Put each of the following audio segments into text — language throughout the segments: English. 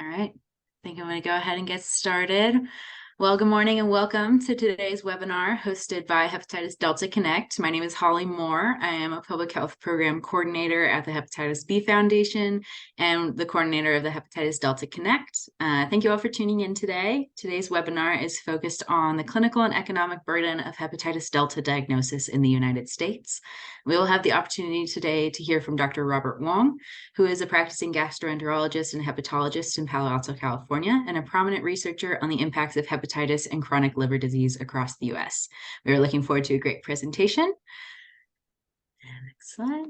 All right, I think I'm going to go ahead and get started. Well, good morning and welcome to today's webinar hosted by Hepatitis Delta Connect. My name is Holly Moore. I am a public health program coordinator at the Hepatitis B Foundation and the coordinator of the Hepatitis Delta Connect. Thank you all for tuning in today. Today's webinar is focused on the clinical and economic burden of hepatitis delta diagnosis in the United States. We will have the opportunity today to hear from Dr. Robert Wong, who is a practicing gastroenterologist and hepatologist in Palo Alto, California, and a prominent researcher on the impacts of hepatitis and chronic liver disease across the U.S. We are looking forward to a great presentation. Next slide.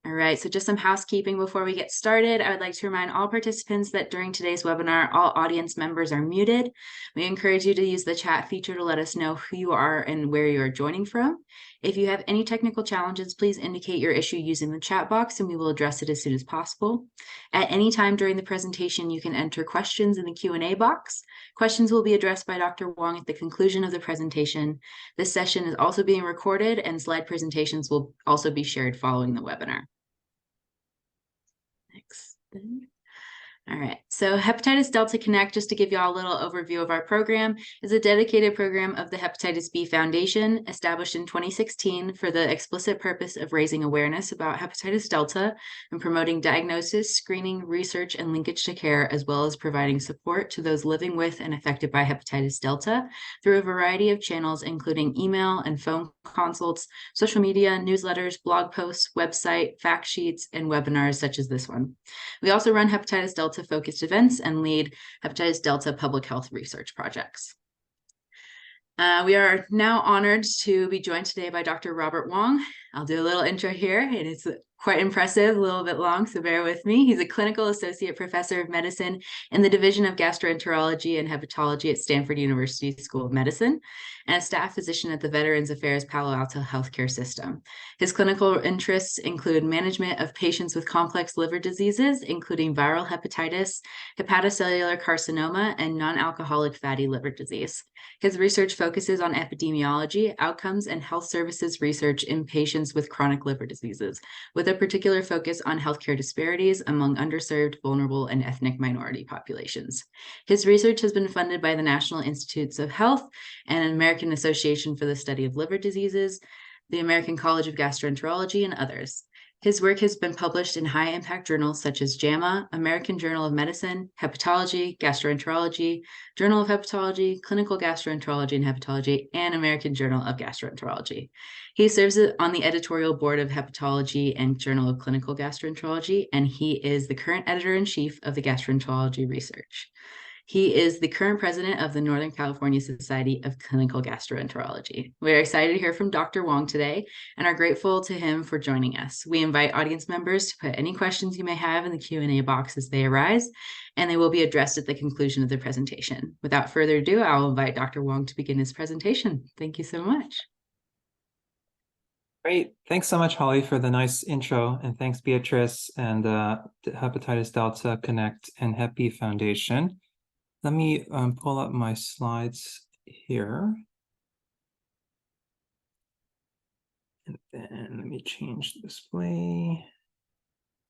All right, so just some housekeeping before we get started. I would like to remind all participants that during today's webinar, all audience members are muted. We encourage you to use the chat feature to let us know who you are and where you are joining from. If you have any technical challenges, please indicate your issue using the chat box and we will address it as soon as possible. At any time during the presentation, you can enter questions in the Q&A box. Questions will be addressed by Dr. Wong at the conclusion of the presentation. This session is also being recorded and slide presentations will also be shared following the webinar. Next. All right, so Hepatitis Delta Connect, just to give you all a little overview of our program, is a dedicated program of the Hepatitis B Foundation, established in 2016 for the explicit purpose of raising awareness about hepatitis delta and promoting diagnosis, screening, research, and linkage to care, as well as providing support to those living with and affected by hepatitis delta through a variety of channels, including email and phone consults, social media, newsletters, blog posts, website, fact sheets, and webinars such as this one. We also run hepatitis delta focused events and lead hepatitis delta public health research projects. We are now honored to be joined today by Dr. Robert Wong. I'll do a little intro here, and it's quite impressive, a little bit long, so bear with me. He's a clinical associate professor of medicine in the Division of Gastroenterology and Hepatology at Stanford University School of Medicine, and a staff physician at the Veterans Affairs Palo Alto Healthcare System. His clinical interests include management of patients with complex liver diseases, including viral hepatitis, hepatocellular carcinoma, and non-alcoholic fatty liver disease. His research focuses on epidemiology, outcomes, and health services research in patients with chronic liver diseases, with a particular focus on healthcare disparities among underserved, vulnerable, and ethnic minority populations. His research has been funded by the National Institutes of Health and an American Association for the Study of Liver Diseases, the American College of Gastroenterology, and others. His work has been published in high-impact journals such as JAMA, American Journal of Medicine, Hepatology, Gastroenterology, Journal of Hepatology, Clinical Gastroenterology and Hepatology, and American Journal of Gastroenterology. He serves on the editorial board of Hepatology and Journal of Clinical Gastroenterology, and he is the current editor-in-chief of the Gastroenterology Research. He is the current president of the Northern California Society of Clinical Gastroenterology. We're excited to hear from Dr. Wong today and are grateful to him for joining us. We invite audience members to put any questions you may have in the Q&A box as they arise, and they will be addressed at the conclusion of the presentation. Without further ado, I'll invite Dr. Wong to begin his presentation. Thank you so much. Great. Thanks so much, Holly, for the nice intro. And thanks, Beatrice and the Hepatitis Delta Connect and Hep B Foundation. Let me pull up my slides here. And then let me change the display.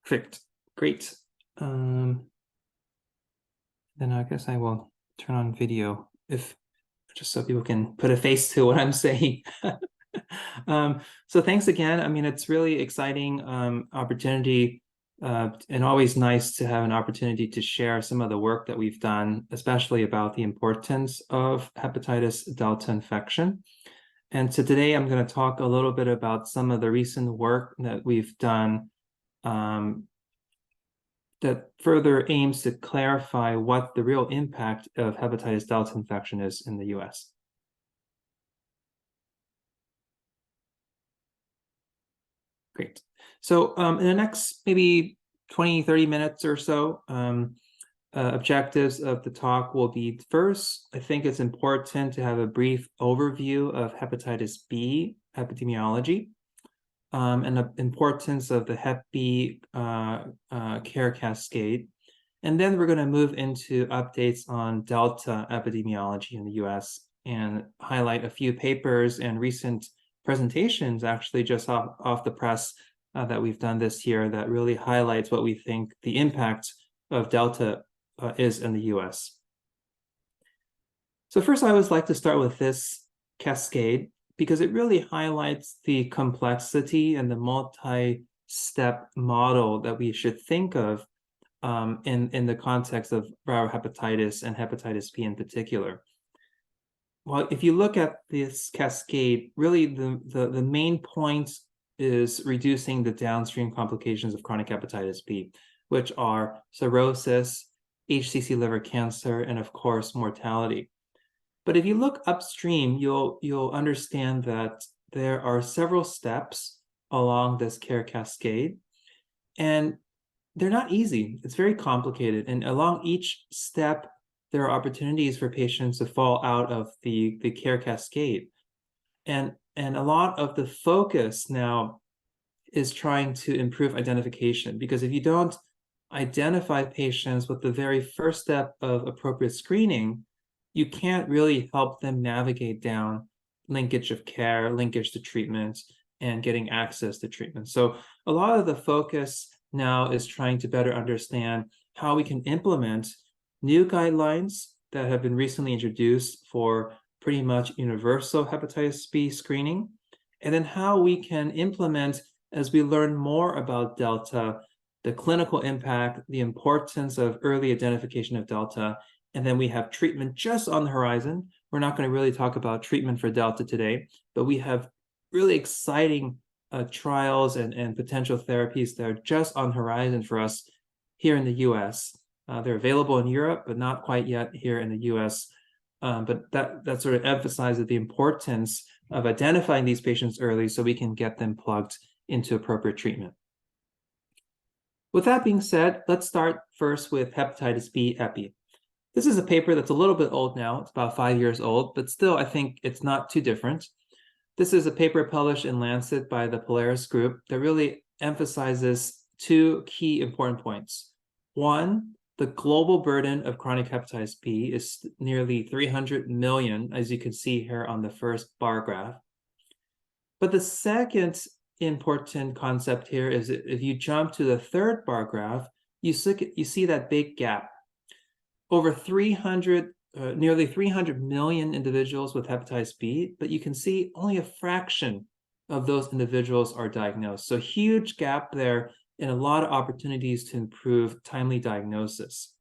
Perfect. Great. Then I guess I will turn on video just so people can put a face to what I'm saying. So thanks again. I mean, it's really exciting opportunity and always nice to have an opportunity to share some of the work that we've done, especially about the importance of hepatitis delta infection. And so today I'm going to talk a little bit about some of the recent work that we've done that further aims to clarify what the real impact of hepatitis delta infection is in the US. Great. So in the next maybe 20, 30 minutes or so, objectives of the talk will be, first, I think it's important to have a brief overview of hepatitis B epidemiology and the importance of the Hep B care cascade. And then we're going to move into updates on Delta epidemiology in the US and highlight a few papers and recent presentations actually just off the press that we've done this year that really highlights what we think the impact of Delta is in the US. So first, I always like to start with this cascade because it really highlights the complexity and the multi-step model that we should think of in the context of viral hepatitis and hepatitis B in particular. Well, if you look at this cascade, really the main point is reducing the downstream complications of chronic hepatitis B, which are cirrhosis, HCC liver cancer, and of course, mortality. But if you look upstream, you'll understand that there are several steps along this care cascade, and they're not easy. It's very complicated. And along each step, there are opportunities for patients to fall out of the care cascade. And a lot of the focus now is trying to improve identification, because if you don't identify patients with the very first step of appropriate screening, you can't really help them navigate down linkage of care, linkage to treatment, and getting access to treatment. So a lot of the focus now is trying to better understand how we can implement new guidelines that have been recently introduced for pretty much universal hepatitis B screening, and then how we can implement, as we learn more about Delta, the clinical impact, the importance of early identification of Delta, and then we have treatment just on the horizon. We're not going to really talk about treatment for Delta today, but we have really exciting trials and potential therapies that are just on the horizon for us here in the US. They're available in Europe, but not quite yet here in the US. But that sort of emphasizes the importance of identifying these patients early so we can get them plugged into appropriate treatment. With that being said, let's start first with hepatitis B epi. This is a paper that's a little bit old now. It's about 5 years old, but still, I think it's not too different. This is a paper published in Lancet by the Polaris group that really emphasizes two key important points. One, the global burden of chronic hepatitis B is nearly 300 million, as you can see here on the first bar graph. But the second important concept here is that if you jump to the third bar graph, you see that big gap. Over nearly 300 million individuals with hepatitis B, but you can see only a fraction of those individuals are diagnosed. So huge gap there and a lot of opportunities to improve timely diagnosis.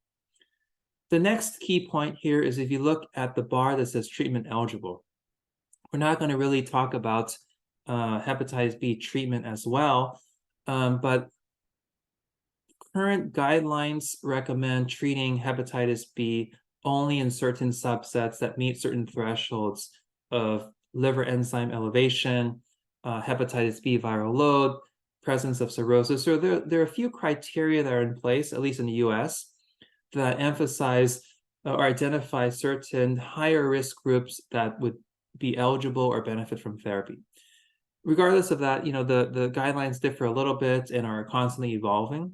The next key point here is if you look at the bar that says treatment eligible, we're not going to really talk about hepatitis B treatment as well, but current guidelines recommend treating hepatitis B only in certain subsets that meet certain thresholds of liver enzyme elevation, hepatitis B viral load, presence of cirrhosis. So there are a few criteria that are in place, at least in the US, that emphasize or identify certain higher risk groups that would be eligible or benefit from therapy. Regardless of that, the guidelines differ a little bit and are constantly evolving.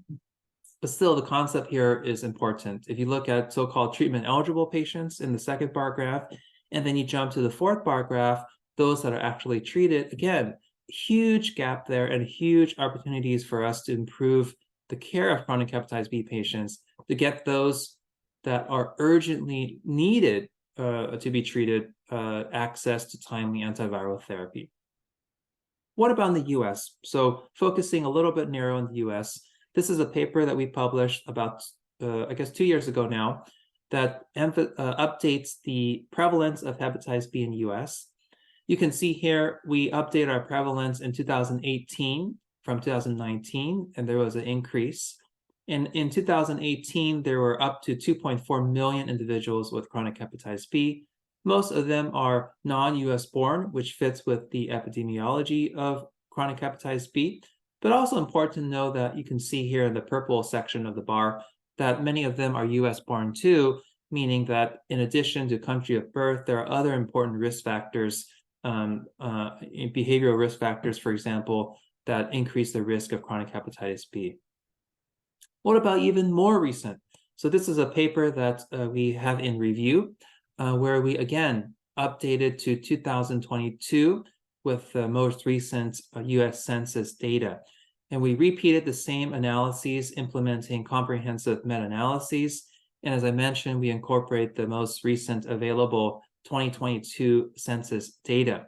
But still, the concept here is important. If you look at so-called treatment-eligible patients in the second bar graph, and then you jump to the fourth bar graph, those that are actually treated, again, huge gap there and huge opportunities for us to improve the care of chronic hepatitis B patients, to get those that are urgently needed to be treated access to timely antiviral therapy. What about in the US? So focusing a little bit narrow in the US, this is a paper that we published about, I guess, 2 years ago now, that updates the prevalence of hepatitis B in the US. You can see here, we updated our prevalence in 2018 from 2019, and there was an increase. In 2018, there were up to 2.4 million individuals with chronic hepatitis B. Most of them are non-US born, which fits with the epidemiology of chronic hepatitis B. But also important to know that you can see here in the purple section of the bar that many of them are US born too, meaning that in addition to country of birth, there are other important risk factors, behavioral risk factors, for example, that increase the risk of chronic hepatitis B. What about even more recent? So this is a paper that we have in review, where we again updated to 2022 with the most recent US Census data. And we repeated the same analyses, implementing comprehensive meta-analyses. And as I mentioned, we incorporate the most recent available 2022 census data.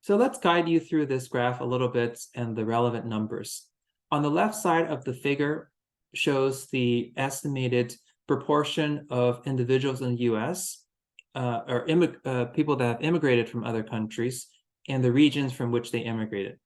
So let's guide you through this graph a little bit and the relevant numbers. On the left side of the figure shows the estimated proportion of individuals in the US or people that have immigrated from other countries and the regions from which they immigrated.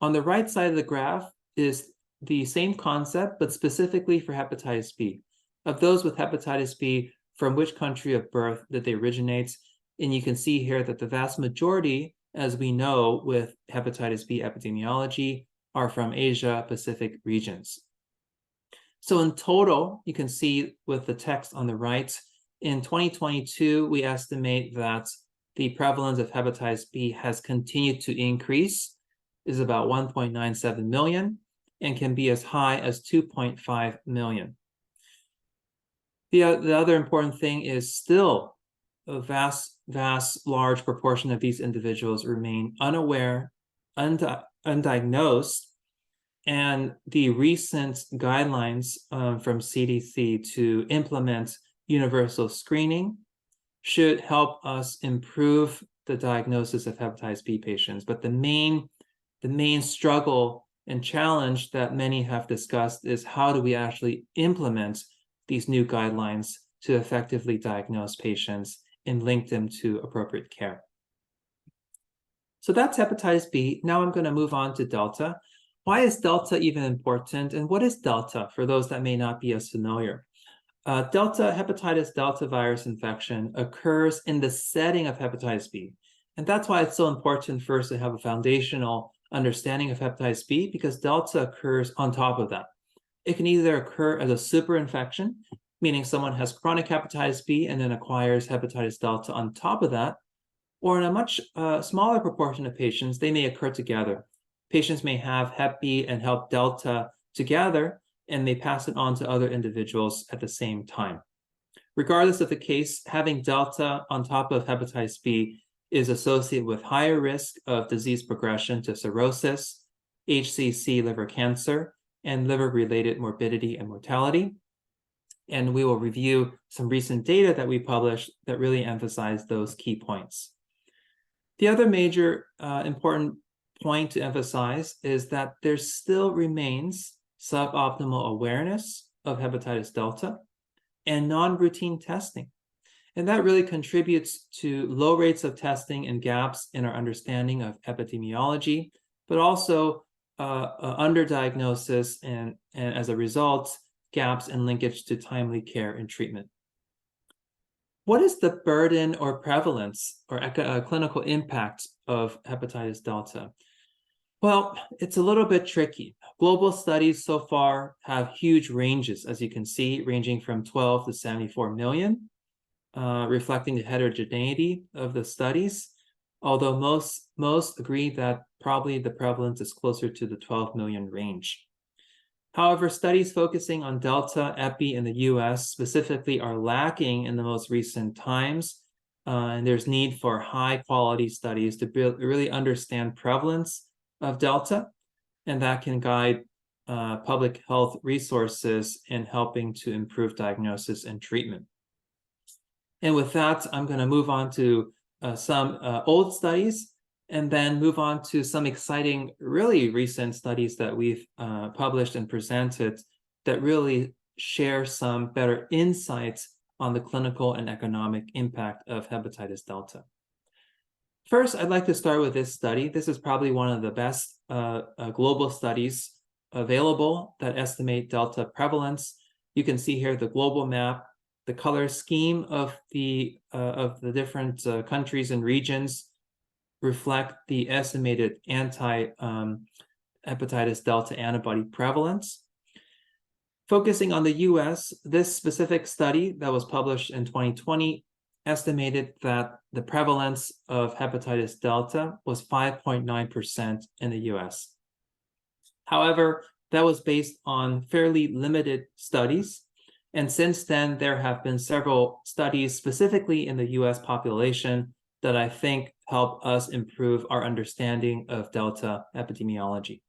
On the right side of the graph is the same concept, but specifically for hepatitis B. Of those with hepatitis B, from which country of birth did they originate? And you can see here that the vast majority, as we know with hepatitis B epidemiology, are from Asia Pacific regions. So in total, you can see with the text on the right, in 2022, we estimate that the prevalence of hepatitis B has continued to increase, is about 1.97 million, and can be as high as 2.5 million. The other important thing is still a vast, large proportion of these individuals remain unaware, undiagnosed, and the recent guidelines from CDC to implement universal screening should help us improve the diagnosis of hepatitis B patients. But the main struggle and challenge that many have discussed is how do we actually implement these new guidelines to effectively diagnose patients and link them to appropriate care. So that's hepatitis B. Now I'm going to move on to Delta. Why is Delta even important? And what is Delta for those that may not be as familiar? Hepatitis Delta virus infection occurs in the setting of hepatitis B. And that's why it's so important first to have a foundational understanding of hepatitis B, because Delta occurs on top of that. It can either occur as a superinfection, meaning someone has chronic hepatitis B and then acquires hepatitis Delta on top of that, or in a much smaller proportion of patients, they may occur together. Patients may have Hep B and Hep Delta together, and they pass it on to other individuals at the same time. Regardless of the case, having Delta on top of hepatitis B is associated with higher risk of disease progression to cirrhosis, HCC liver cancer, and liver-related morbidity and mortality. And we will review some recent data that we published that really emphasize those key points. The other major important point to emphasize is that there still remains suboptimal awareness of hepatitis Delta and non-routine testing. And that really contributes to low rates of testing and gaps in our understanding of epidemiology, but also underdiagnosis and as a result, gaps in linkage to timely care and treatment. What is the burden or prevalence or clinical impact of hepatitis Delta? Well, it's a little bit tricky. Global studies so far have huge ranges, as you can see, ranging from 12 to 74 million, reflecting the heterogeneity of the studies, although most agree that probably the prevalence is closer to the 12 million range. However, studies focusing on Delta epi in the US specifically are lacking in the most recent times, and there's need for high quality studies to really understand prevalence of Delta, and that can guide public health resources in helping to improve diagnosis and treatment. And with that, I'm going to move on to some old studies, and then move on to some exciting, really recent studies that we've published and presented that really share some better insights on the clinical and economic impact of hepatitis Delta. First, I'd like to start with this study. This is probably one of the best global studies available that estimate Delta prevalence. You can see here the global map, the color scheme of the different countries and regions reflect the estimated anti-hepatitis Delta antibody prevalence. Focusing on the US, this specific study that was published in 2020 estimated that the prevalence of hepatitis Delta was 5.9% in the US. However, that was based on fairly limited studies. And since then, there have been several studies specifically in the US population that I think help us improve our understanding of Delta epidemiology.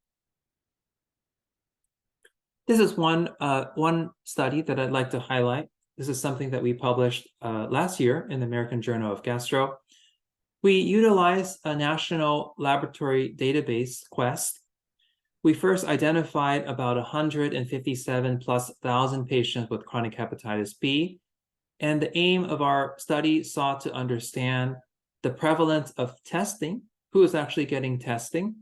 This is one study that I'd like to highlight. This is something that we published last year in the American Journal of Gastro. We utilized a national laboratory database, Quest. We first identified about 157 plus thousand patients with chronic hepatitis B. And the aim of our study sought to understand the prevalence of testing, who is actually getting testing.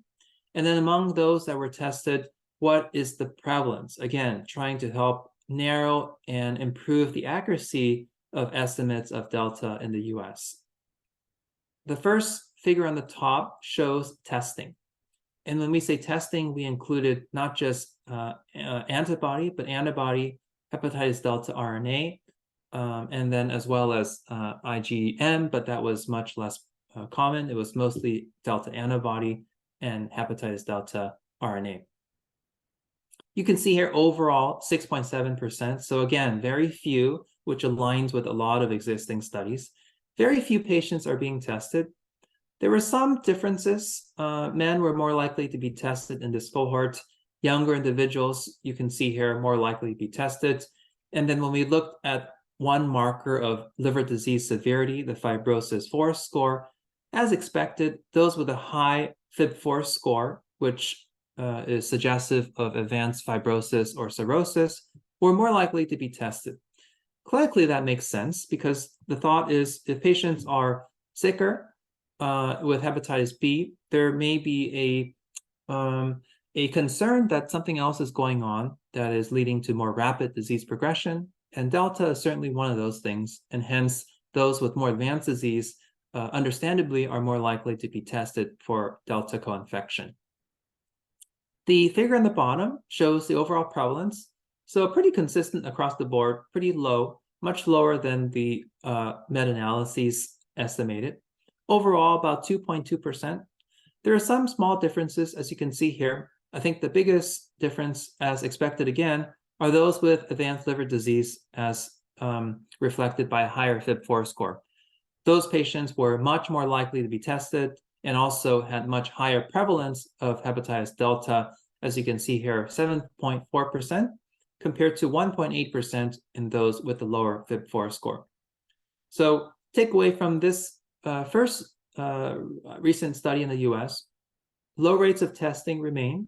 And then among those that were tested, what is the prevalence? Again, trying to help narrow and improve the accuracy of estimates of Delta in the US. The first figure on the top shows testing. And when we say testing, we included not just antibody, but antibody hepatitis delta RNA, and then as well as IgM, but that was much less common. It was mostly delta antibody and hepatitis delta RNA. You can see here overall 6.7%. So again, very few, which aligns with a lot of existing studies. Very few patients are being tested. There were some differences. Men were more likely to be tested in this cohort. Younger individuals, you can see here, more likely to be tested. And then when we looked at one marker of liver disease severity, the fibrosis 4 score, as expected, those with a high FIB4 score, which is suggestive of advanced fibrosis or cirrhosis, were more likely to be tested. Clinically, that makes sense because the thought is if patients are sicker with hepatitis B, there may be a concern that something else is going on that is leading to more rapid disease progression. And Delta is certainly one of those things. And hence, those with more advanced disease, understandably, are more likely to be tested for Delta co-infection. The figure on the bottom shows the overall prevalence. So pretty consistent across the board, pretty low, much lower than the meta-analyses estimated. Overall, about 2.2%. There are some small differences, as you can see here. I think the biggest difference, as expected again, are those with advanced liver disease as reflected by a higher FIB4 score. Those patients were much more likely to be tested and also had much higher prevalence of hepatitis delta, as you can see here, 7.4% compared to 1.8% in those with the lower FIB4 score. So takeaway from this first recent study in the US, low rates of testing remain.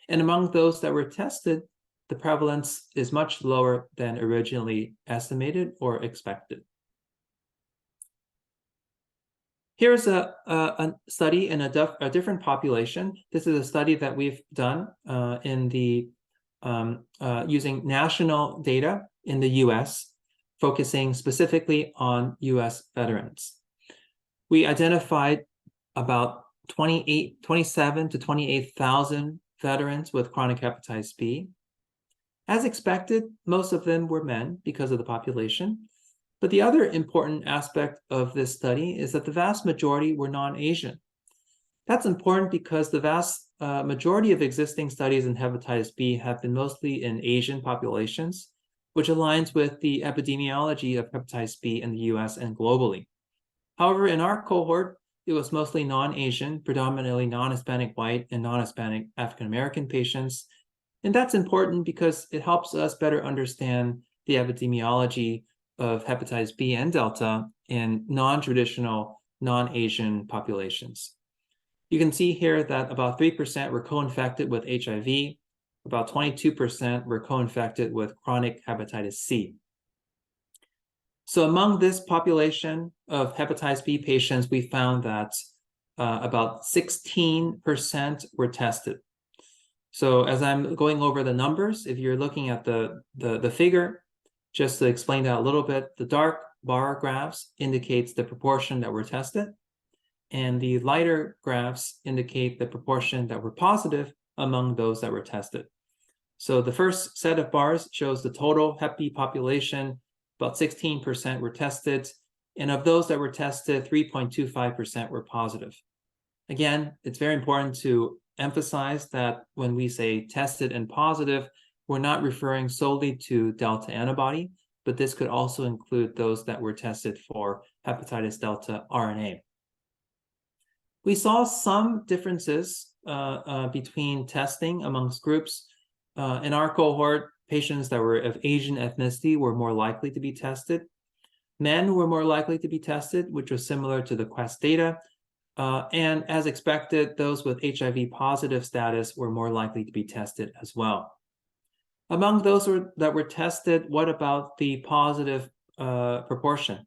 And among those that were tested, the prevalence is much lower than originally estimated or expected. Here's a study in a different population. This is a study that we've done in the using national data in the US, focusing specifically on US veterans. We identified about 27 to 28,000 veterans with chronic hepatitis B. As expected, most of them were men because of the population. But the other important aspect of this study is that the vast majority were non-Asian. That's important because the vast majority of existing studies in hepatitis B have been mostly in Asian populations, which aligns with the epidemiology of hepatitis B in the US and globally. However, in our cohort, it was mostly non-Asian, predominantly non-Hispanic white and non-Hispanic African-American patients. And that's important because it helps us better understand the epidemiology of hepatitis B and Delta in non-traditional, non-Asian populations. You can see here that about 3% were co-infected with HIV, about 22% were co-infected with chronic hepatitis C. So among this population of hepatitis B patients, we found that about 16% were tested. So as I'm going over the numbers, if you're looking at the figure, just to explain that a little bit, the dark bar graphs indicates the proportion that were tested, and the lighter graphs indicate the proportion that were positive among those that were tested. So the first set of bars shows the total Hep B population, about 16% were tested, and of those that were tested, 3.25% were positive. Again, it's very important to emphasize that when we say tested and positive, we're not referring solely to Delta antibody, but this could also include those that were tested for hepatitis delta RNA. We saw some differences between testing amongst groups. In our cohort, patients that were of Asian ethnicity were more likely to be tested. Men were more likely to be tested, which was similar to the Quest data. And as expected, those with HIV positive status were more likely to be tested as well. Among those that were tested, what about the positive proportion?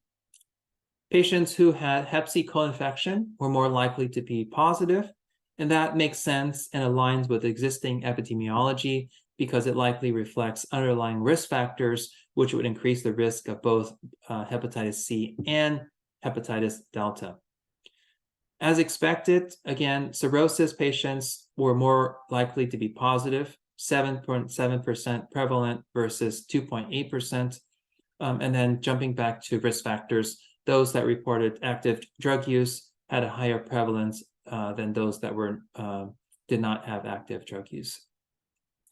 Patients who had Hep C co-infection were more likely to be positive, and that makes sense and aligns with existing epidemiology because it likely reflects underlying risk factors, which would increase the risk of both hepatitis C and hepatitis delta. As expected, again, cirrhosis patients were more likely to be positive, 7.7% prevalent versus 2.8%. And then jumping back to risk factors, those that reported active drug use had a higher prevalence than those that did not have active drug use.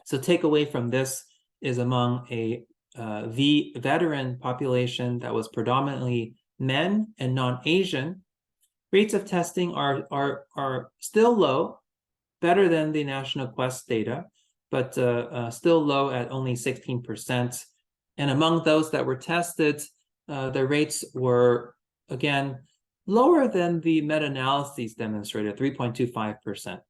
So takeaway from this is among a veteran population that was predominantly men and non-Asian, rates of testing are still low, better than the National Quest data, but still low at only 16%. And among those that were tested, the rates were, again, lower than the meta-analyses demonstrated, 3.25%.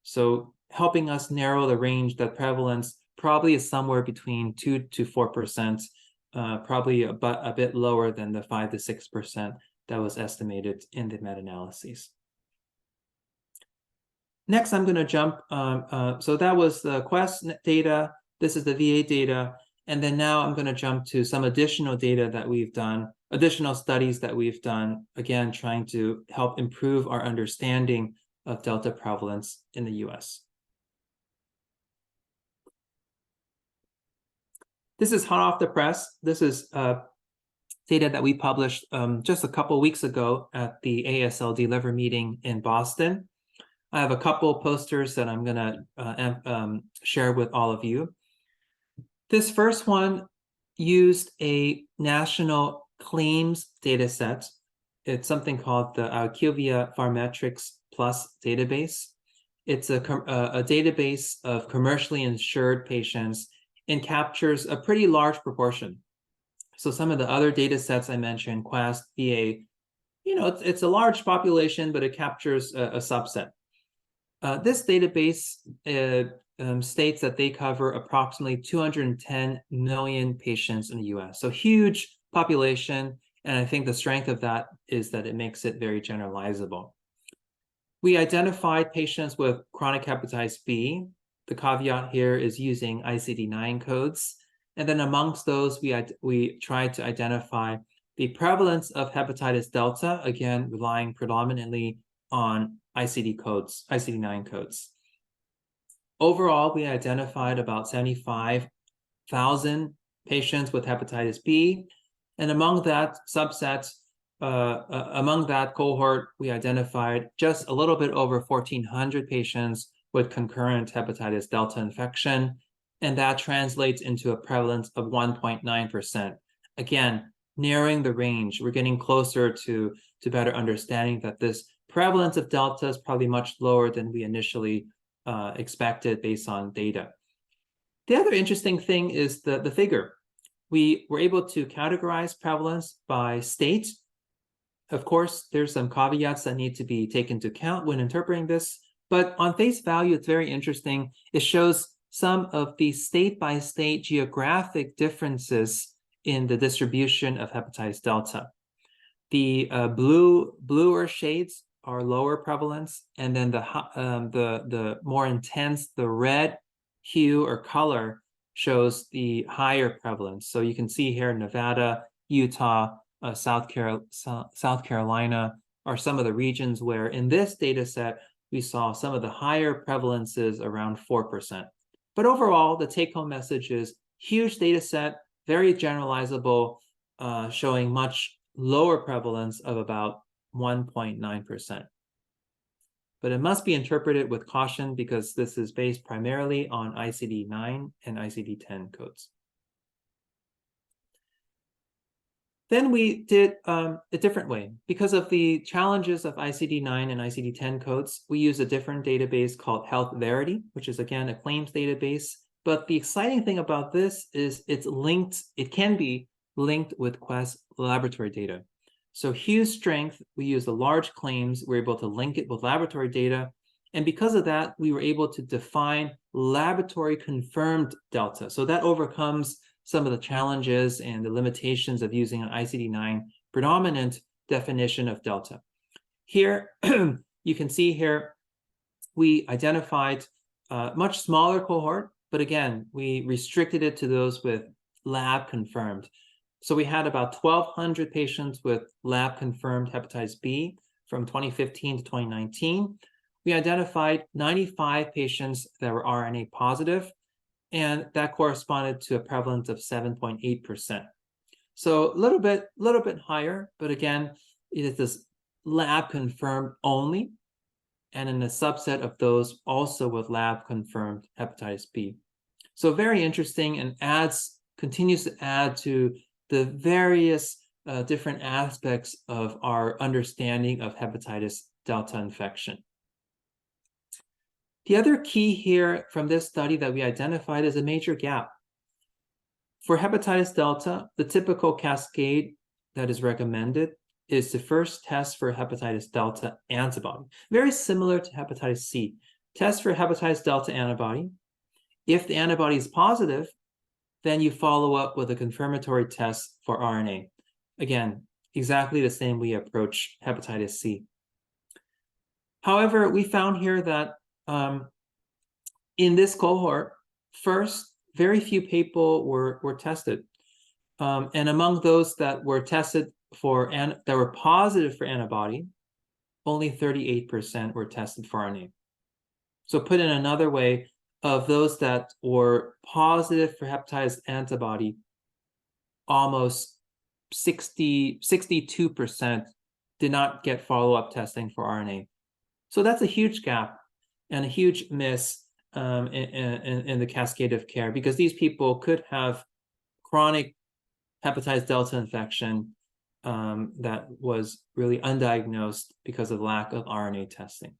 So helping us narrow the range that prevalence probably is somewhere between 2 to 4%, probably a bit lower than the 5 to 6% that was estimated in the meta-analyses. Next, I'm going to jump. So that was the Quest data. This is the VA data. And then now I'm going to jump to some additional data that we've done, additional studies that we've done, again, trying to help improve our understanding of Delta prevalence in the US. This is hot off the press. This is data that we published just a couple weeks ago at the AASLD liver meeting in Boston. I have a couple posters that I'm going to share with all of you. This first one used a national claims data set. It's something called the IQVIA Pharmetrics Plus database. It's a database of commercially insured patients and captures a pretty large proportion. So some of the other data sets I mentioned, Quest, VA, it's a large population, but it captures a subset. This database states that they cover approximately 210 million patients in the US. So huge population. And I think the strength of that is that it makes it very generalizable. We identified patients with chronic hepatitis B. The caveat here is using ICD-9 codes. And then amongst those, we tried to identify the prevalence of hepatitis delta, again, relying predominantly on ICD-9 codes. Overall, we identified about 75,000 patients with hepatitis B. And among that subset, among that cohort, we identified just a little bit over 1,400 patients with concurrent hepatitis delta infection. And that translates into a prevalence of 1.9%. Again, narrowing the range, we're getting closer to better understanding that this prevalence of delta is probably much lower than we initially expected based on data. The other interesting thing is the figure. We were able to categorize prevalence by state. Of course, there's some caveats that need to be taken into account when interpreting this, but on face value, it's very interesting. It shows some of the state-by-state geographic differences in the distribution of hepatitis delta. The bluer shades are lower prevalence, and then the more intense, the red hue or color shows the higher prevalence. So you can see here Nevada, Utah, South Carolina are some of the regions where in this data set, we saw some of the higher prevalences around 4%. But overall, the take-home message is huge data set, very generalizable, showing much lower prevalence of about 1.9%. But it must be interpreted with caution because this is based primarily on ICD-9 and ICD-10 codes. Then we did a different way. Because of the challenges of ICD-9 and ICD-10 codes, we use a different database called Health Verity, which is, again, a claims database But the exciting thing about this is it can be linked with Quest laboratory data. So huge strength, we use the large claims, we're able to link it with laboratory data. And because of that, we were able to define laboratory confirmed delta. So that overcomes some of the challenges and the limitations of using an ICD-9 predominant definition of delta. Here, you can see here, we identified a much smaller cohort, but again, we restricted it to those with lab confirmed. So we had about 1,200 patients with lab confirmed hepatitis B from 2015 to 2019. We identified 95 patients that were RNA positive, and that corresponded to a prevalence of 7.8%. So a little bit higher, but again, it is this lab confirmed only, and in a subset of those also with lab confirmed hepatitis B. So very interesting, and continues to add to the various different aspects of our understanding of hepatitis delta infection. The other key here from this study that we identified is a major gap. For hepatitis delta, the typical cascade that is recommended is to first test for hepatitis delta antibody, very similar to hepatitis C. Test for hepatitis delta antibody. If the antibody is positive, then you follow up with a confirmatory test for RNA. Again, exactly the same we approach hepatitis C. However, we found here that in this cohort, first, very few people were tested. And among those that were tested that were positive for antibody, only 38% were tested for RNA. So put in another way, of those that were positive for hepatitis antibody, almost 62% did not get follow-up testing for RNA. So that's a huge gap and a huge miss in the cascade of care, because these people could have chronic hepatitis delta infection that was really undiagnosed because of lack of RNA testing.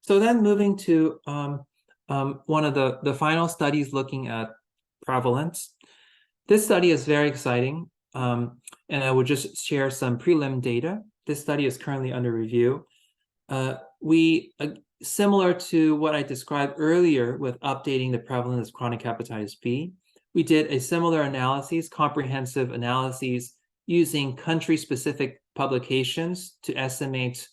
So then moving to one of the final studies looking at prevalence. This study is very exciting, and I will just share some prelim data. This study is currently under review. Similar to what I described earlier with updating the prevalence of chronic hepatitis B, we did a similar analysis, comprehensive analyses, using country-specific publications to estimate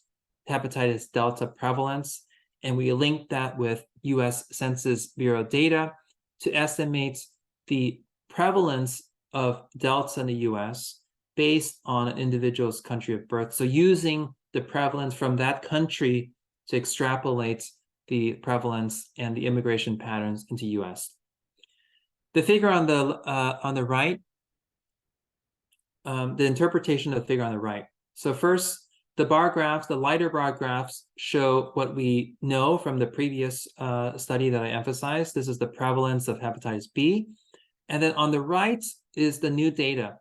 hepatitis delta prevalence. And we linked that with US Census Bureau data to estimate the prevalence of delta in the US based on an individual's country of birth. So using the prevalence from that country to extrapolate the prevalence and the immigration patterns into US. The figure on the right, the interpretation of the figure on the right. So first, the bar graphs, the lighter bar graphs, show what we know from the previous study that I emphasized. This is the prevalence of hepatitis B. And then on the right is the new data.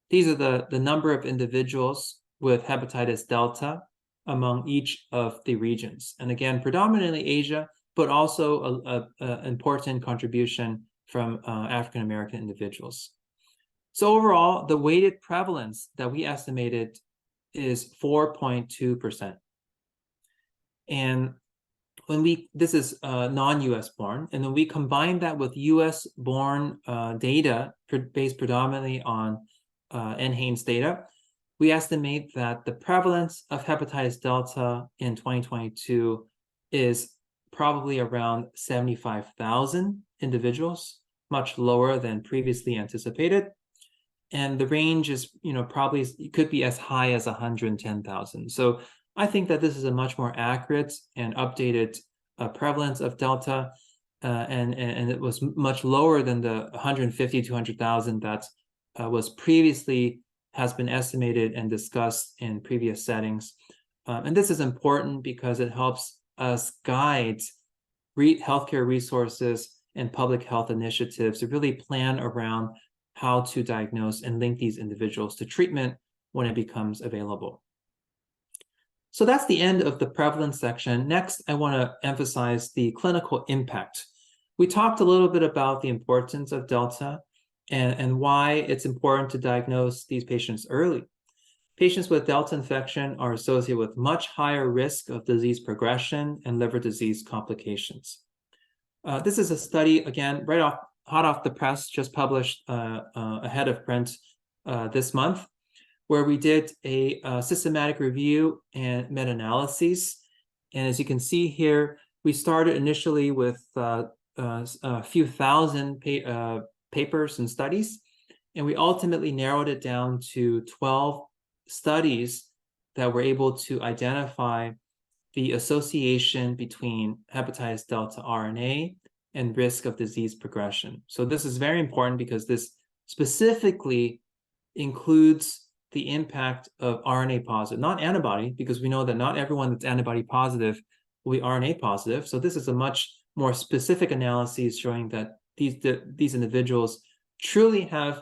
These are the number of individuals with hepatitis delta among each of the regions. And again, predominantly Asia, but also an important contribution from African-American individuals. So overall, the weighted prevalence that we estimated is 4.2%. And this is non-US born, and then we combine that with US born data based predominantly on NHANES data, we estimate that the prevalence of hepatitis delta in 2022 is probably around 75,000 individuals, much lower than previously anticipated. And the range is, probably could be as high as 110,000. So I think that this is a much more accurate and updated prevalence of delta, and it was much lower than the 150, 200,000 that was previously has been estimated and discussed in previous settings. And this is important because it helps us guide healthcare resources and public health initiatives to really plan around how to diagnose and link these individuals to treatment when it becomes available. So that's the end of the prevalence section. Next, I want to emphasize the clinical impact. We talked a little bit about the importance of Delta and why it's important to diagnose these patients early. Patients with Delta infection are associated with much higher risk of disease progression and liver disease complications. This is a study, again, hot off the press, just published ahead of print this month, where we did a systematic review and meta-analyses. And as you can see here, we started initially with a few thousand papers and studies, and we ultimately narrowed it down to 12 studies that were able to identify the association between hepatitis delta RNA and risk of disease progression. So this is very important because this specifically includes the impact of RNA positive, not antibody, because we know that not everyone that's antibody positive will be RNA positive. So this is a much more specific analysis showing that these individuals truly have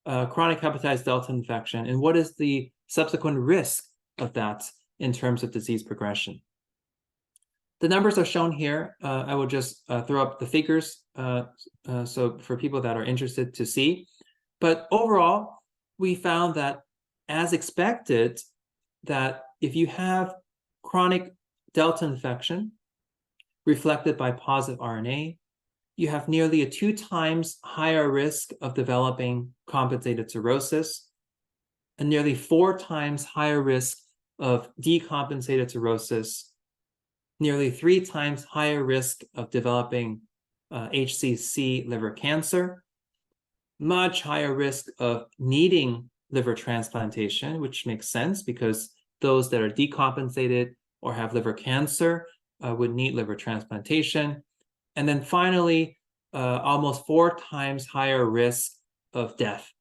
chronic hepatitis delta infection and what is the subsequent risk of that in terms of disease progression. The numbers are shown here. I will just throw up the figures so for people that are interested to see. But overall, we found that, as expected, that if you have chronic delta infection reflected by positive RNA, you have nearly a 2 times higher risk of developing compensated cirrhosis, and nearly 4 times higher risk of decompensated cirrhosis, nearly 3 times higher risk of developing HCC liver cancer, much higher risk of needing liver transplantation, which makes sense because those that are decompensated or have liver cancer would need liver transplantation. And then finally, almost 4 times higher risk of death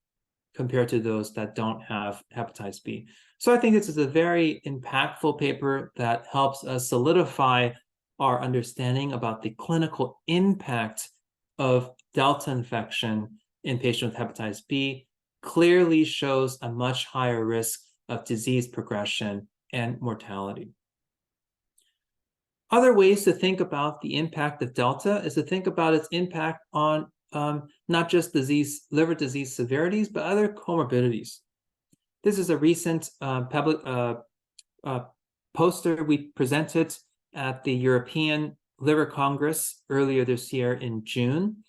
compared to those that don't have hepatitis B. So I think this is a very impactful paper that helps us solidify our understanding about the clinical impact of delta infection in patients with hepatitis B. Clearly shows a much higher risk of disease progression and mortality. Other ways to think about the impact of delta is to think about its impact on not just liver disease severities, but other comorbidities. This is a recent public poster we presented at the European Liver Congress earlier this year in June.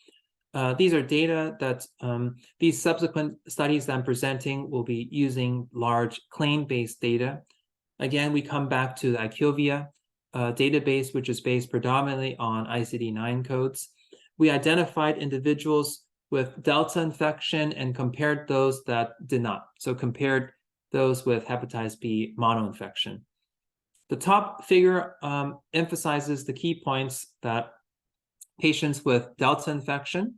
These are data that these subsequent studies that I'm presenting will be using large claim-based data. Again, we come back to the IQVIA database, which is based predominantly on ICD-9 codes. We identified individuals with delta infection and compared those that did not. So compared those with hepatitis B monoinfection. The top figure emphasizes the key points that patients with delta infection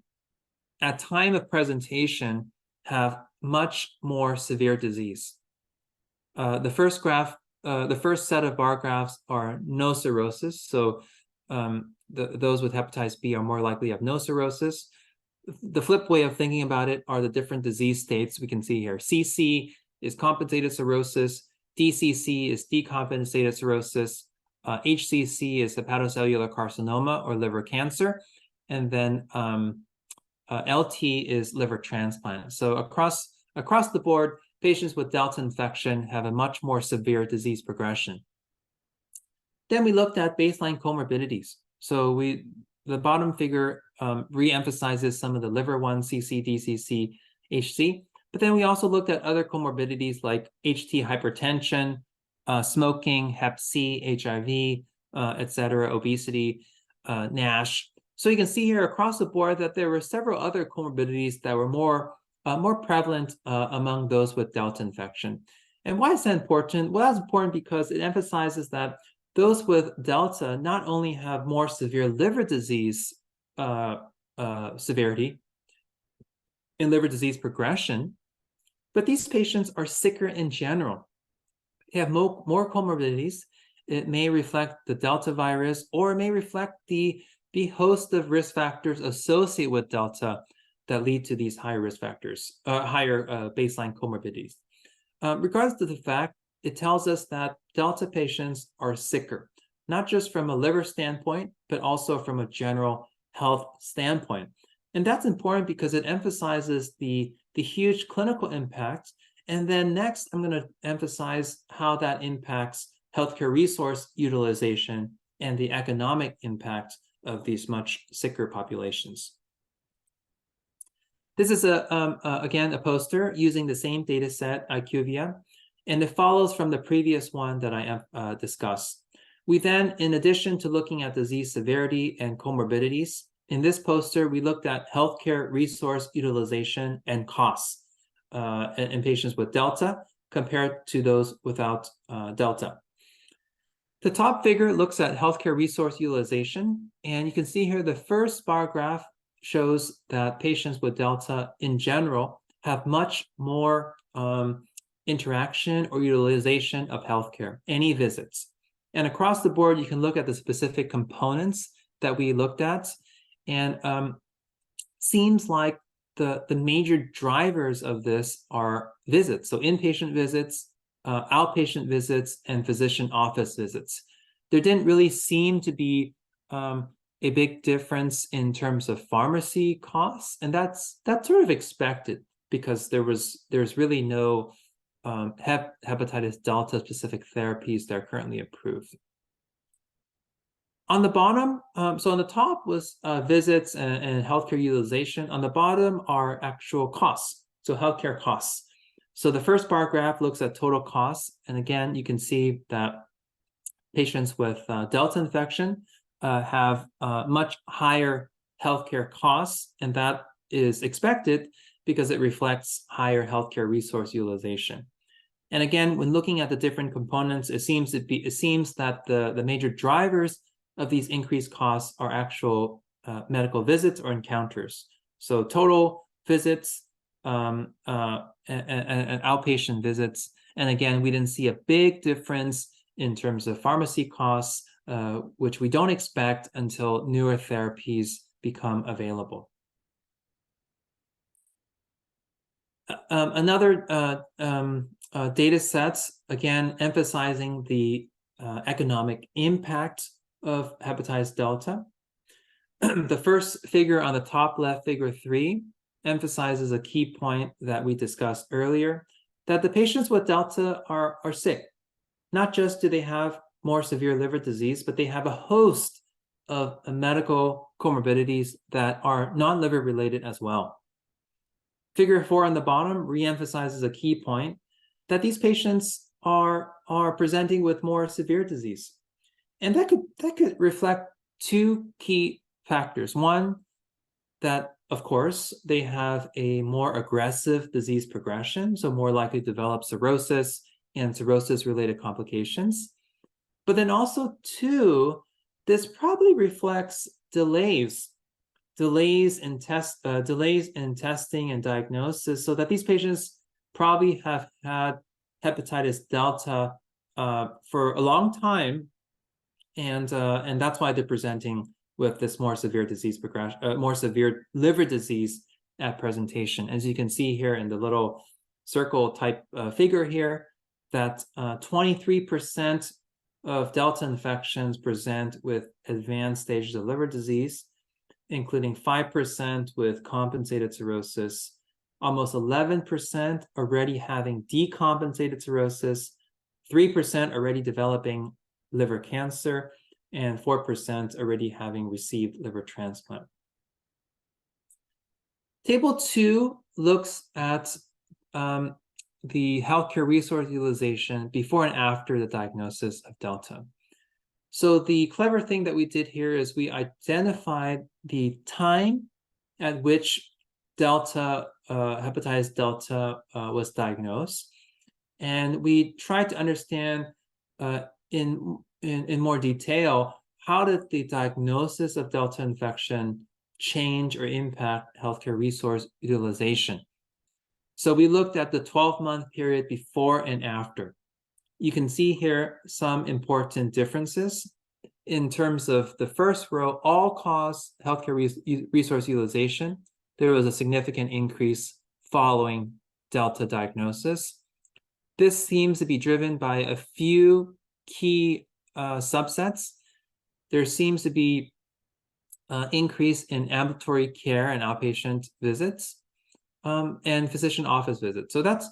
at time of presentation have much more severe disease. The first set of bar graphs are no cirrhosis. So those with hepatitis B are more likely to have no cirrhosis. The flip way of thinking about it are the different disease states we can see here. CC is compensated cirrhosis, DCC is decompensated cirrhosis, HCC is hepatocellular carcinoma or liver cancer, and then LT is liver transplant. So across the board, patients with delta infection have a much more severe disease progression. Then we looked at baseline comorbidities. So the bottom figure re-emphasizes some of the liver ones, CC, DCC, HC. But then we also looked at other comorbidities like HT hypertension, smoking, Hep C, HIV, etc., obesity, NASH. So you can see here across the board that there were several other comorbidities that were more prevalent among those with delta infection. And why is that important? Well, that's important because it emphasizes that those with delta not only have more severe liver disease severity and liver disease progression, but these patients are sicker in general. They have more comorbidities. It may reflect the delta virus, or it may reflect the host of risk factors associated with delta that lead to these higher risk factors, higher baseline comorbidities. Regardless of the fact, it tells us that Delta patients are sicker, not just from a liver standpoint, but also from a general health standpoint. And that's important because it emphasizes the huge clinical impact. And then next, I'm going to emphasize how that impacts healthcare resource utilization and the economic impact of these much sicker populations. This is, again, a poster using the same data set, IQVIA, and it follows from the previous one that I discussed. We then, in addition to looking at disease severity and comorbidities, in this poster, we looked at healthcare resource utilization and costs in patients with Delta compared to those without Delta. The top figure looks at healthcare resource utilization, and you can see here the first bar graph shows that patients with Delta in general have much more interaction or utilization of healthcare, any visits. And across the board, you can look at the specific components that we looked at, and seems like the major drivers of this are visits. So inpatient visits, outpatient visits, and physician office visits. There didn't really seem to be a big difference in terms of pharmacy costs, and that's sort of expected because there's really no hepatitis Delta specific therapies that are currently approved. On the bottom, so on the top was visits and healthcare utilization. On the bottom are actual costs, so healthcare costs. So the first bar graph looks at total costs, and again, you can see that patients with Delta infection have much higher healthcare costs, and that is expected because it reflects higher healthcare resource utilization. And again, when looking at the different components, it seems that the major drivers of these increased costs are actual medical visits or encounters. So total visits and outpatient visits. And again, we didn't see a big difference in terms of pharmacy costs, which we don't expect until newer therapies become available. Another data sets, again, emphasizing the economic impact of hepatitis Delta. The first figure on the top left, figure 3, emphasizes a key point that we discussed earlier, that the patients with Delta are sick. Not just do they have more severe liver disease, but they have a host of medical comorbidities that are non-liver related as well. Figure 4 on the bottom reemphasizes a key point that these patients are presenting with more severe disease. And that could reflect two key factors. One, that of course they have a more aggressive disease progression, so more likely to develop cirrhosis and cirrhosis-related complications. But then also, two, this probably reflects delays in testing and diagnosis, so that these patients probably have had hepatitis Delta for a long time, and that's why they're presenting with this more severe disease progression, more severe liver disease at presentation. As you can see here in the little circle type figure here, that 23% of Delta infections present with advanced stages of liver disease, including 5% with compensated cirrhosis, almost 11% already having decompensated cirrhosis, 3% already developing liver cancer, and 4% already having received liver transplant. Table 2 looks at the healthcare resource utilization before and after the diagnosis of Delta. So the clever thing that we did here is we identified the time at which hepatitis Delta was diagnosed, and we tried to understand in more detail, how did the diagnosis of Delta infection change or impact healthcare resource utilization? So we looked at the 12-month period before and after. You can see here some important differences. In terms of the first row, all-cause healthcare resource utilization, there was a significant increase following Delta diagnosis. this seems to be driven by a few key subsets. There seems to be increase in ambulatory care and outpatient visits and physician office visits. So that's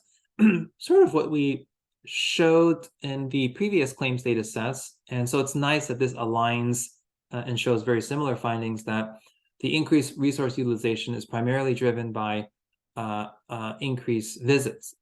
sort of what we showed in the previous claims data sets. And so it's nice that this aligns and shows very similar findings, that the increased resource utilization is primarily driven by increased visits.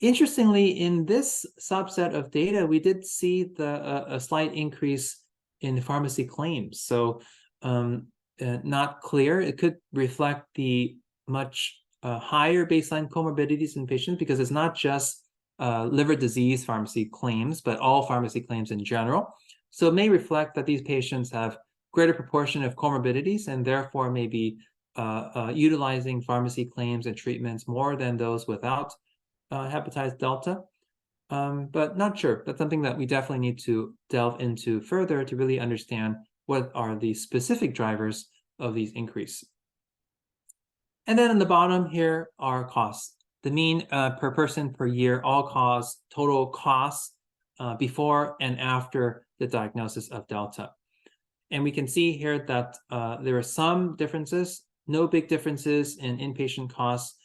Interestingly, in this subset of data, we did see a slight increase in pharmacy claims. So not clear. It could reflect the much higher baseline comorbidities in patients, because it's not just liver disease pharmacy claims, but all pharmacy claims in general. So it may reflect that these patients have greater proportion of comorbidities and therefore may be utilizing pharmacy claims and treatments more than those without hepatitis delta. But not sure. That's something that we definitely need to delve into further to really understand what are the specific drivers of these increases. And then on the bottom here are costs. The mean per person per year, all-cause total costs before and after the diagnosis of Delta. And we can see here that there are some differences, no big differences in inpatient costs.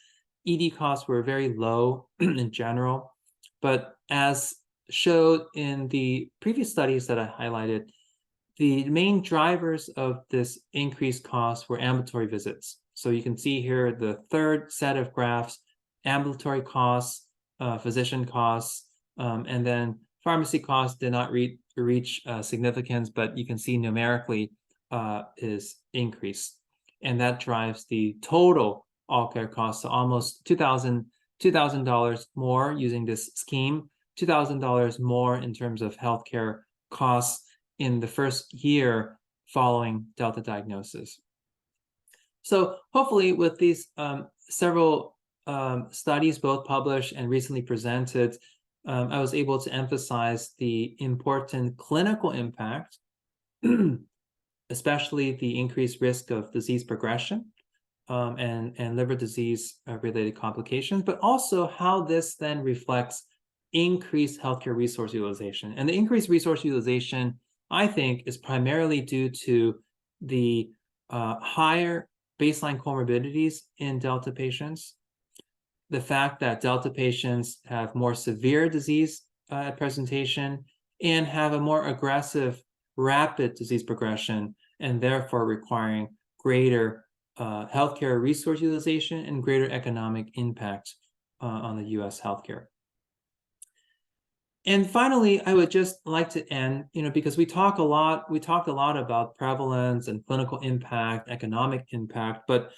ED costs were very low in general, but as showed in the previous studies that I highlighted, the main drivers of this increased cost were ambulatory visits. So you can see here the third set of graphs, ambulatory costs, physician costs, and then pharmacy costs did not reach significance, but you can see numerically is increased. And that drives the total all-care costs to almost $2,000 more using this scheme, $2,000 more in terms of healthcare costs in the first year following Delta diagnosis. So hopefully with these several studies, both published and recently presented, I was able to emphasize the important clinical impact, especially the increased risk of disease progression and liver disease related complications, but also how this then reflects increased healthcare resource utilization. And the increased resource utilization, I think, is primarily due to the higher baseline comorbidities in Delta patients, the fact that Delta patients have more severe disease at presentation and have a more aggressive, rapid disease progression, and therefore requiring greater healthcare resource utilization and greater economic impact on the US healthcare. And finally, I would just like to end, because we talked a lot about prevalence and clinical impact, economic impact, but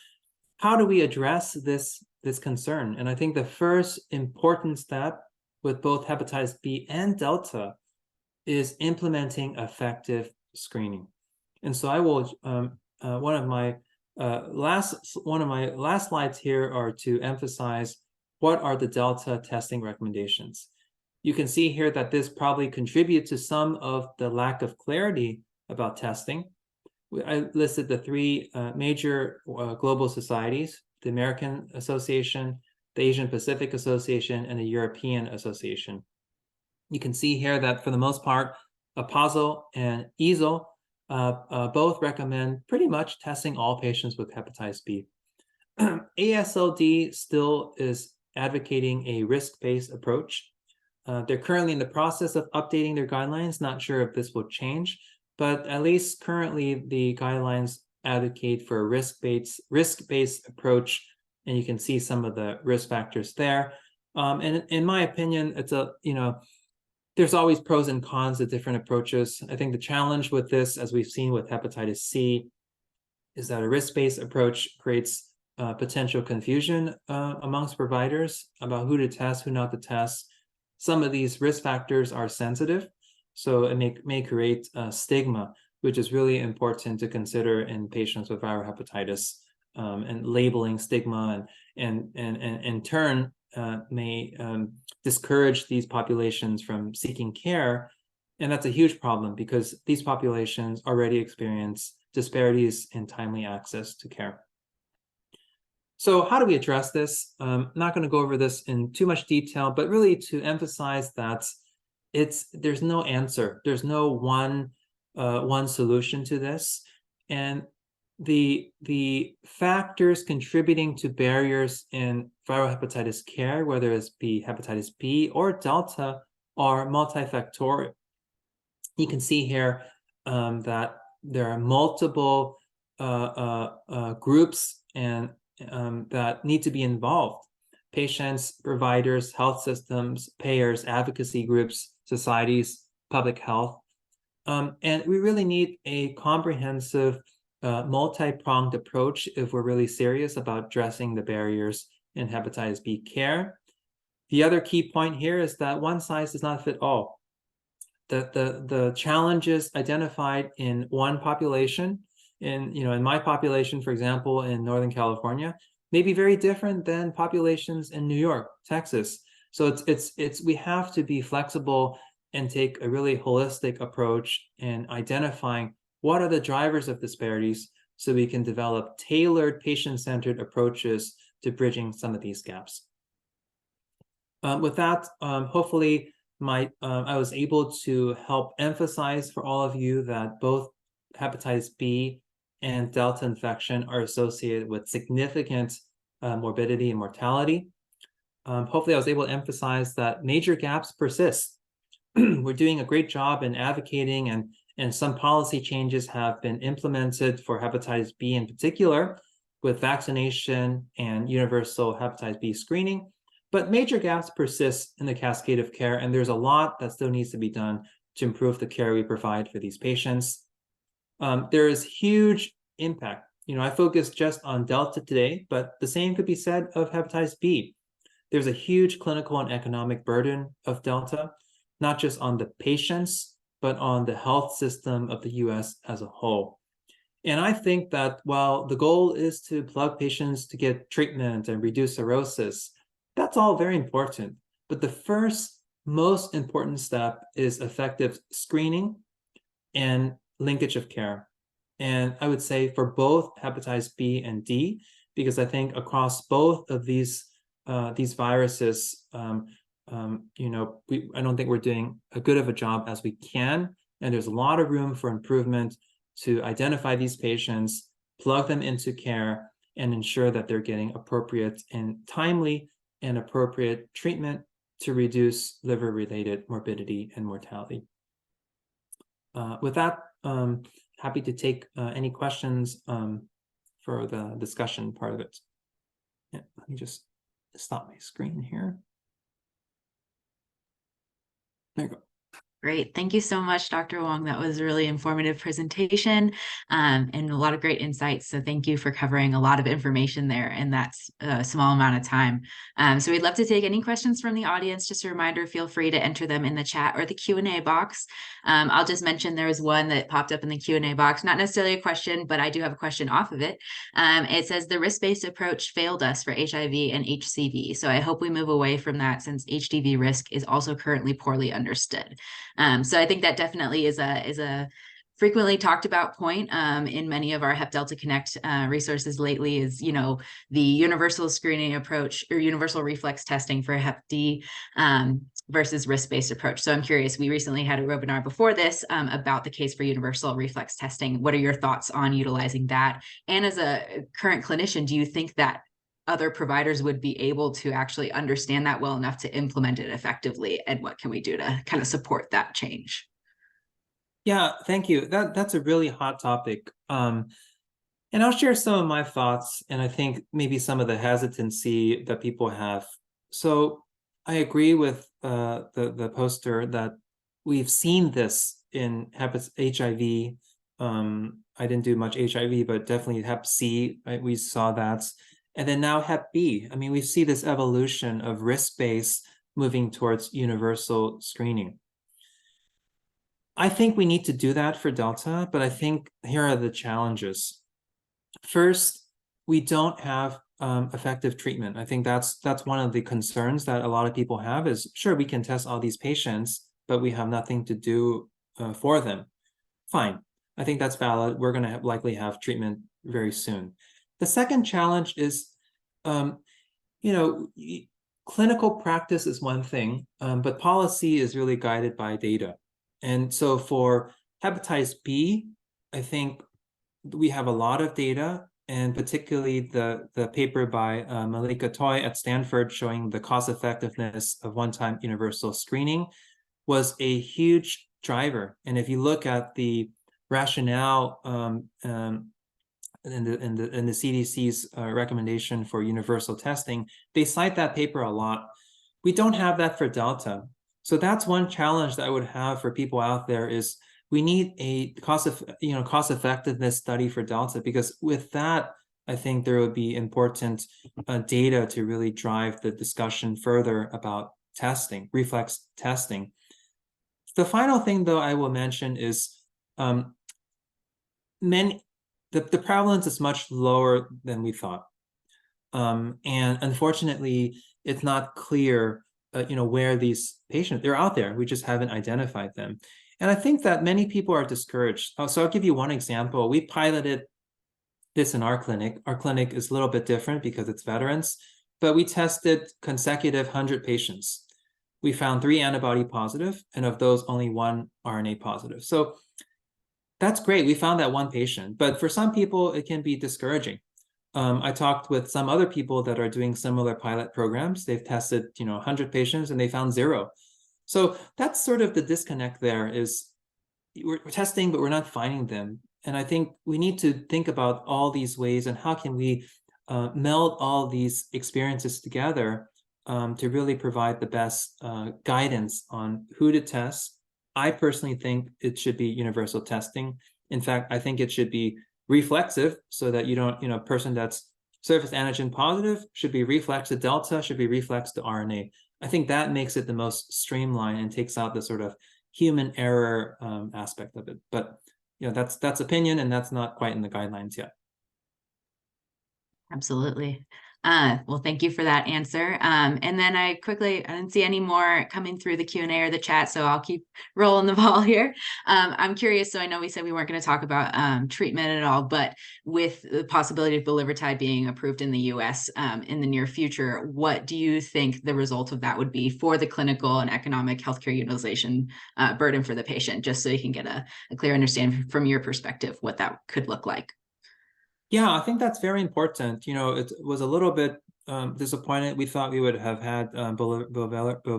how do we address this concern? And I think the first important step with both hepatitis B and Delta is implementing effective screening. And so I will, one of my last slides here are to emphasize what are the Delta testing recommendations. You can see here that this probably contributes to some of the lack of clarity about testing. I listed the three major global societies: the American Association, the Asian Pacific Association, and the European Association. You can see here that for the most part, APASL and EASL both recommend pretty much testing all patients with hepatitis B. AASLD still is advocating a risk-based approach. They're currently in the process of updating their guidelines. Not sure if this will change, but at least currently the guidelines advocate for a risk-based approach, and you can see some of the risk factors there. And in my opinion, it's there's always pros and cons of different approaches. I think the challenge with this, as we've seen with hepatitis C, is that a risk-based approach creates potential confusion amongst providers about who to test, who not to test. Some of these risk factors are sensitive, so it may create stigma, which is really important to consider in patients with viral hepatitis, and labeling stigma and in turn may discourage these populations from seeking care. And that's a huge problem because these populations already experience disparities in timely access to care. So how do we address this? I'm not going to go over this in too much detail, but really to emphasize that there's no answer. There's no one solution to this. And the factors contributing to barriers in viral hepatitis care, whether it's be hepatitis B or Delta, are multifactorial. You can see here that there are multiple groups and that need to be involved: patients, providers, health systems, payers, advocacy groups, societies, public health. And we really need a comprehensive, multi-pronged approach if we're really serious about addressing the barriers in hepatitis B care. The other key point here is that one size does not fit all. The challenges identified in one population, in my population, for example, in Northern California, may be very different than populations in New York, Texas. So we have to be flexible and take a really holistic approach in identifying what are the drivers of disparities so we can develop tailored patient-centered approaches to bridging some of these gaps. With that, hopefully I was able to help emphasize for all of you that both hepatitis B and Delta infection are associated with significant morbidity and mortality. Hopefully I was able to emphasize that major gaps persist. We're doing a great job in advocating, and some policy changes have been implemented for hepatitis B in particular, with vaccination and universal hepatitis B screening. But major gaps persist in the cascade of care, and there's a lot that still needs to be done to improve the care we provide for these patients. There is huge impact. I focused just on Delta today, but the same could be said of hepatitis B. There's a huge clinical and economic burden of Delta, not just on the patients, but on the health system of the US as a whole. And I think that while the goal is to plug patients to get treatment and reduce cirrhosis, that's all very important. But the first most important step is effective screening and linkage of care. And I would say for both hepatitis B and D, because I think across both of these viruses, I don't think we're doing as good of a job as we can. And there's a lot of room for improvement to identify these patients, plug them into care, and ensure that they're getting appropriate and timely and appropriate treatment to reduce liver-related morbidity and mortality. With that, happy to take any questions for the discussion part of it. Yeah, let me just stop my screen here. There you go. Great. Thank you so much, Dr. Wong. That was a really informative presentation and a lot of great insights. So thank you for covering a lot of information there in that small amount of time. So we'd love to take any questions from the audience. Just a reminder, feel free to enter them in the chat or the Q&A box. I'll just mention there was one that popped up in the Q&A box, not necessarily a question, but I do have a question off of it. It says the risk-based approach failed us for HIV and HCV. So I hope we move away from that since HDV risk is also currently poorly understood. So I think that definitely is a frequently talked about point in many of our Hep Delta Connect resources lately is, the universal screening approach or universal reflex testing for Hep D versus risk-based approach. So I'm curious, we recently had a webinar before this about the case for universal reflex testing. What are your thoughts on utilizing that? And as a current clinician, do you think that other providers would be able to actually understand that well enough to implement it effectively? And what can we do to kind of support that change? Yeah, thank you. That's a really hot topic. And I'll share some of my thoughts and I think maybe some of the hesitancy that people have. So I agree with the poster that we've seen this in HIV. I didn't do much HIV, but definitely Hep C, right? We saw that. And then now Hep B. I mean, we see this evolution of risk-based moving towards universal screening. I think we need to do that for Delta, but I think here are the challenges. First, we don't have effective treatment. I think that's one of the concerns that a lot of people have is, sure, we can test all these patients, but we have nothing to do for them. Fine. I think that's valid. We're going to likely have treatment very soon. The second challenge is you know, clinical practice is one thing, but policy is really guided by data. And so for hepatitis B, I think we have a lot of data, and particularly the paper by Malika Toy at Stanford showing the cost effectiveness of one-time universal screening was a huge driver. And if you look at the rationale in the CDC's recommendation for universal testing, they cite that paper a lot. We don't have that for Delta. So that's one challenge that I would have for people out there is we need a cost effectiveness study for Delta, because with that, I think there would be important data to really drive the discussion further about testing, reflex testing. The final thing, though, I will mention is the prevalence is much lower than we thought. And unfortunately, it's not clear, where these patients, they're out there. We just haven't identified them. And I think that many people are discouraged. So I'll give you one example. We piloted this in our clinic. Our clinic is a little bit different because it's veterans, but we tested consecutive 100 patients. We found 3 antibody positive, and of those, only 1 RNA positive. So that's great. We found that one patient, but for some people, it can be discouraging. I talked with some other people that are doing similar pilot programs. They've tested, 100 patients and they found 0. So that's sort of the disconnect there is we're testing, but we're not finding them. And I think we need to think about all these ways and how can we meld all these experiences together to really provide the best guidance on who to test. I personally think it should be universal testing. In fact, I think it should be reflexive so that you don't, person that's surface antigen positive should be reflex to Delta, should be reflex to RNA. I think that makes it the most streamlined and takes out the sort of human error aspect of it. But that's opinion, and that's not quite in the guidelines yet. Absolutely. Well, thank you for that answer. And then I didn't see any more coming through the Q&A or the chat, so I'll keep rolling the ball here. I'm curious, so I know we said we weren't going to talk about treatment at all, but with the possibility of bulevirtide being approved in the US in the near future, what do you think the result of that would be for the clinical and economic healthcare utilization burden for the patient, just so you can get a clear understanding from your perspective what that could look like? Yeah, I think that's very important. It was a little bit disappointed. We thought we would have had bulevirtide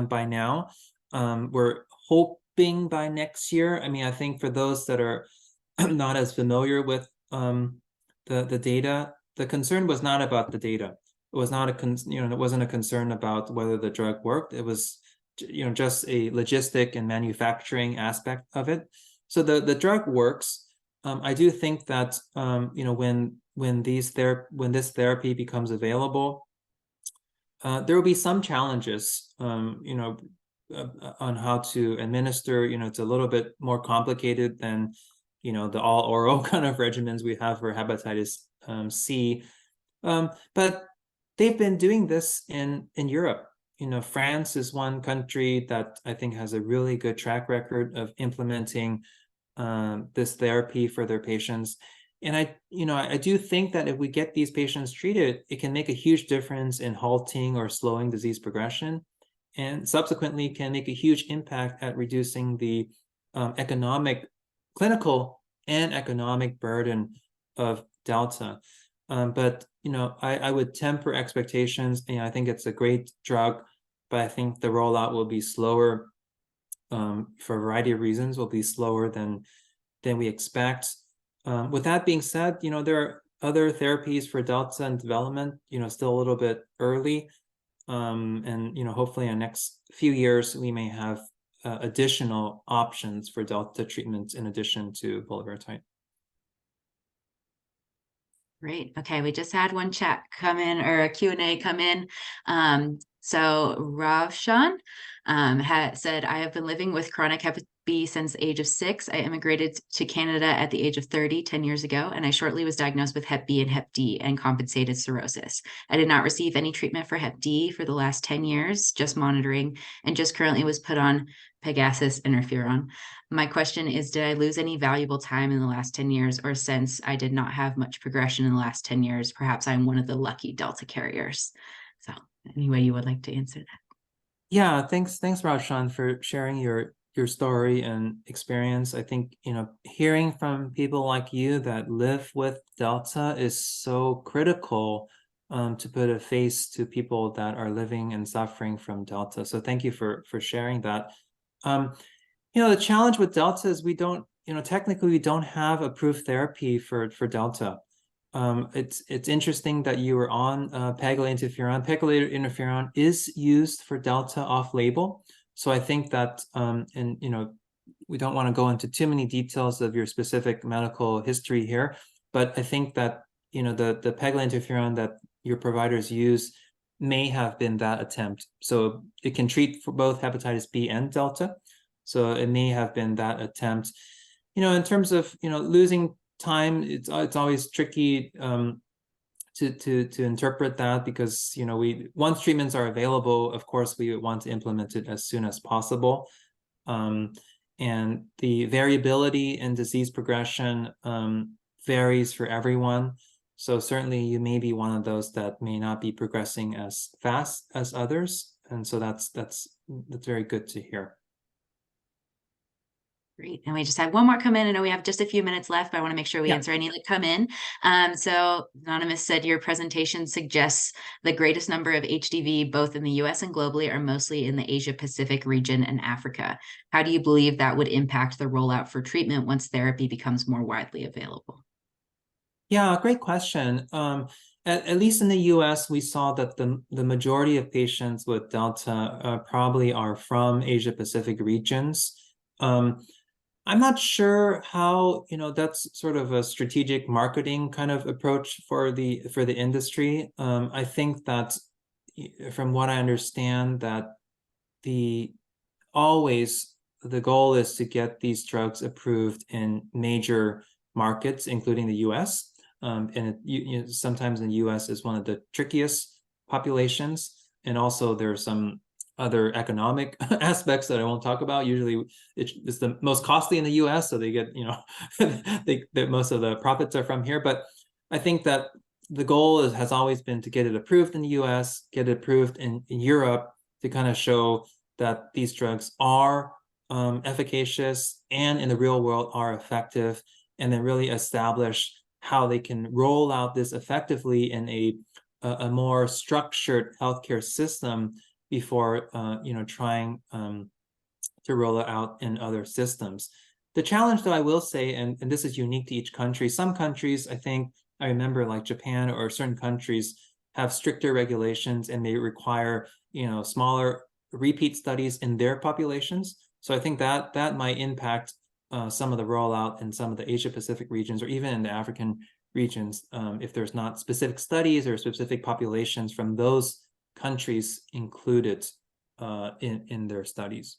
by now. We're hoping by next year. I mean, I think for those that are not as familiar with the data, the concern was not about the data. It was not it wasn't a concern about whether the drug worked. It was just a logistic and manufacturing aspect of it. So the drug works. I do think that when this therapy becomes available, there will be some challenges, on how to administer. It's a little bit more complicated than the all oral kind of regimens we have for hepatitis C. But they've been doing this in Europe. France is one country that I think has a really good track record of implementing this therapy for their patients. And I do think that if we get these patients treated, it can make a huge difference in halting or slowing disease progression, and subsequently can make a huge impact at reducing the clinical and economic burden of Delta. But I would temper expectations. I think it's a great drug, but I think the rollout will be slower. For a variety of reasons, will be slower than we expect. With that being said, there are other therapies for Delta in development, still a little bit early. And hopefully in the next few years, we may have additional options for Delta treatments in addition to bulevirtide. Great. Okay, we just had one chat come in, or a Q&A come in. So Ravshan said, I have been living with chronic B since the age of 6. I immigrated to Canada at the age of 30, 10 years ago, and I shortly was diagnosed with Hep B and Hep D and compensated cirrhosis. I did not receive any treatment for Hep D for the last 10 years, just monitoring, and just currently was put on Pegasus interferon. My question is, did I lose any valuable time in the last 10 years, or since I did not have much progression in the last 10 years, perhaps I'm one of the lucky Delta carriers? So any way you would like to answer that? Yeah, thanks, Raushan, for sharing your story and experience. I think, hearing from people like you that live with Delta is so critical to put a face to people that are living and suffering from Delta. So thank you for sharing that. The challenge with Delta is we don't, technically we don't have approved therapy for Delta. It's interesting that you were on pegylated interferon. Pegylated interferon is used for Delta off-label. So I think that, and we don't want to go into too many details of your specific medical history here, but I think that the pegylated interferon that your providers use may have been that attempt. So it can treat for both hepatitis B and Delta. So it may have been that attempt. In terms of losing time, it's always tricky to interpret that, because once treatments are available, of course we want to implement it as soon as possible, and the variability in disease progression varies for everyone. So certainly you may be one of those that may not be progressing as fast as others, and so that's very good to hear. Great. And we just had one more come in. I know we have just a few minutes left, but I want to make sure we answer any that come in. So Anonymous said your presentation suggests the greatest number of HDV, both in the US and globally, are mostly in the Asia Pacific region and Africa. How do you believe that would impact the rollout for treatment once therapy becomes more widely available? Yeah, great question. At least in the US, we saw that the majority of patients with Delta probably are from Asia Pacific regions. I'm not sure how, that's sort of a strategic marketing kind of approach for the industry. I think that from what I understand, that always the goal is to get these drugs approved in major markets, including the US. And sometimes in the US is one of the trickiest populations. And also there's some other economic aspects that I won't talk about. Usually it's the most costly in the US, so they get, most of the profits are from here. But I think that the goal has always been to get it approved in the US, get it approved in Europe, to kind of show that these drugs are efficacious and in the real world are effective, and then really establish how they can roll out this effectively in a more structured healthcare system before trying to roll it out in other systems. The challenge, though, I will say, and this is unique to each country, some countries, I remember like Japan or certain countries have stricter regulations and they require smaller repeat studies in their populations. So I think that might impact some of the rollout in some of the Asia Pacific regions, or even in the African regions, if there's not specific studies or specific populations from those countries included in their studies.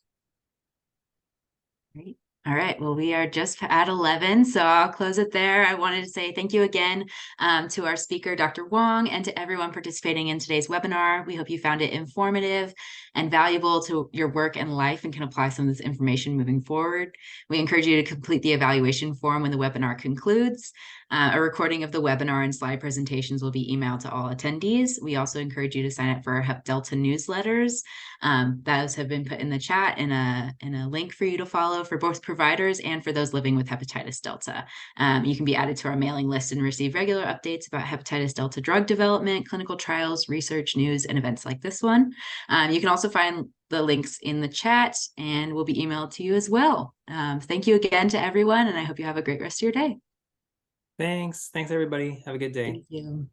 Great. All right. Well, we are just at 11, so I'll close it there. I wanted to say thank you again to our speaker, Dr. Wong, and to everyone participating in today's webinar. We hope you found it informative and valuable to your work and life and can apply some of this information moving forward. We encourage you to complete the evaluation form when the webinar concludes. A recording of the webinar and slide presentations will be emailed to all attendees. We also encourage you to sign up for our Hep Delta newsletters. Those have been put in the chat and a link for you to follow for both providers and for those living with hepatitis Delta. You can be added to our mailing list and receive regular updates about hepatitis Delta drug development, clinical trials, research, news, and events like this one. You can also find the links in the chat and will be emailed to you as well. Thank you again to everyone, and I hope you have a great rest of your day. Thanks, everybody. Have a good day. Thank you.